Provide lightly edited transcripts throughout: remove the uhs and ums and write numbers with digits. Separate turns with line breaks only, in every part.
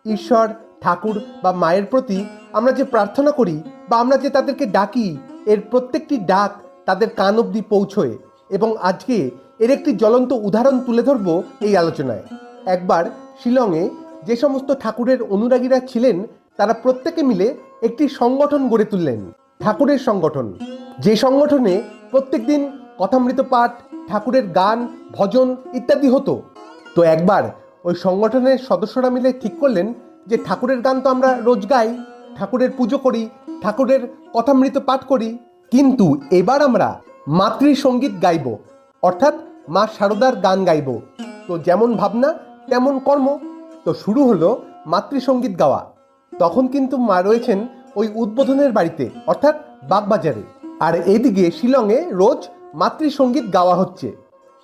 ঈশ্বর, ঠাকুর বা মায়ের প্রতি আমরা যে প্রার্থনা করি বা আমরা যে তাদেরকে ডাকি, এর প্রত্যেকটি ডাক তাদের কান অবধি পৌঁছয়। এবং আজকে এর একটি জ্বলন্ত উদাহরণ তুলে ধরব এই আলোচনায়। একবার শিলংয়ে যে সমস্ত ঠাকুরের অনুরাগীরা ছিলেন তারা প্রত্যেকে মিলে একটি সংগঠন গড়ে তুললেন, ঠাকুরের সংগঠন। যে সংগঠনে প্রত্যেক দিন কথামৃত পাঠ, ঠাকুরের গান, ভজন ইত্যাদি হতো। তো একবার ওই সংগঠনের সদস্যরা মিলে ঠিক করলেন যে ঠাকুরের গান তো আমরা রোজ গাই, ঠাকুরের পুজো করি, ঠাকুরের কথামৃত পাঠ করি, কিন্তু এবার আমরা মাতৃসঙ্গীত গাইব, অর্থাৎ মা শারদার গান গাইব। তো যেমন ভাবনা তেমন কর্ম। তো শুরু হলো মাতৃসঙ্গীত গাওয়া। তখন কিন্তু মা রয়েছেন ওই উদ্বোধনের বাড়িতে, অর্থাৎ বাগবাজারে। আর এদিকে শিলংয়ে রোজ মাতৃসঙ্গীত গাওয়া হচ্ছে।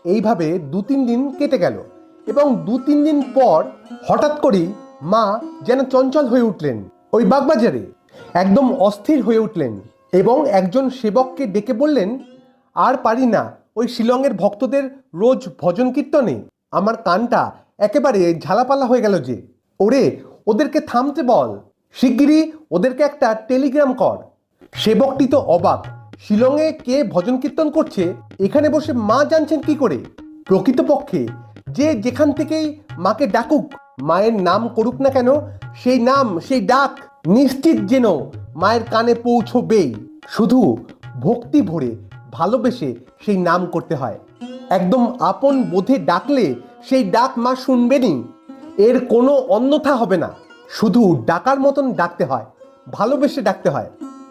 এইভাবে 2-3 দিন কেটে গেল এবং 2-3 দিন পর হঠাৎ করেই মা যেন চঞ্চল হয়ে উঠলেন। ওই বাগবাজারে একদম অস্থির হয়ে উঠলেন এবং একজন সেবককে ডেকে বললেন, আর পারি না ওই শিলংয়ের ভক্তদের রোজ ভজন কীর্তনে, আমার কানটা একেবারে ঝালাপালা হয়ে গেল যে। ওরে, ওদেরকে থামতে বল, শিগগিরই ওদেরকে একটা টেলিগ্রাম কর। সেবকটি তো অবাক, শিলংয়ে কে ভজন কীর্তন করছে এখানে বসে মা জানছেন কি করে? প্রকৃতপক্ষে যে যেখান থেকেই মাকে ডাকুক, মায়ের নাম করুক না কেন, সেই নাম, সেই ডাক নিশ্চিত যেন মায়ের কানে পৌঁছবেই। শুধু ভক্তি ভরে ভালোবেসে সেই নাম করতে হয়। একদম আপন বোধে ডাকলে সেই ডাক মা শুনবেনই, এর কোনো অন্যথা হবে না। শুধু ডাকার মতন ডাকতে হয়, ভালোবেসে ডাকতে হয়।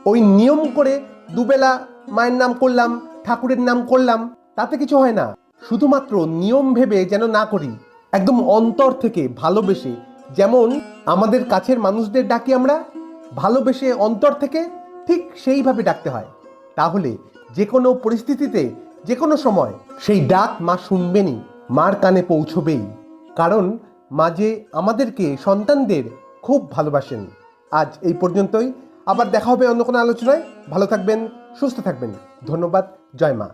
ওই নিয়ম করে দুবেলা মায়ের নাম করলাম, ঠাকুরের নাম করলাম, তাতে কিছু হয় না। শুধুমাত্র নিয়ম ভেবে যেন না করি, একদম অন্তর থেকে ভালোবেসে, যেমন আমাদের কাছের মানুষদের ডাকি আমরা ভালোবেসে অন্তর থেকে, ঠিক সেইভাবে ডাকতে হয়। তাহলে যে কোনো পরিস্থিতিতে, যে কোনো সময় সেই ডাক মা শুনবেনই, মার কানে পৌঁছবেই। কারণ মা যে আমাদেরকে, সন্তানদের খুব ভালোবাসেন। আজ এই পর্যন্তই, আবার দেখা হবে অন্য কোনো আলোচনায়। ভালো থাকবেন, সুস্থ থাকবেন। ধন্যবাদ। জয় মা।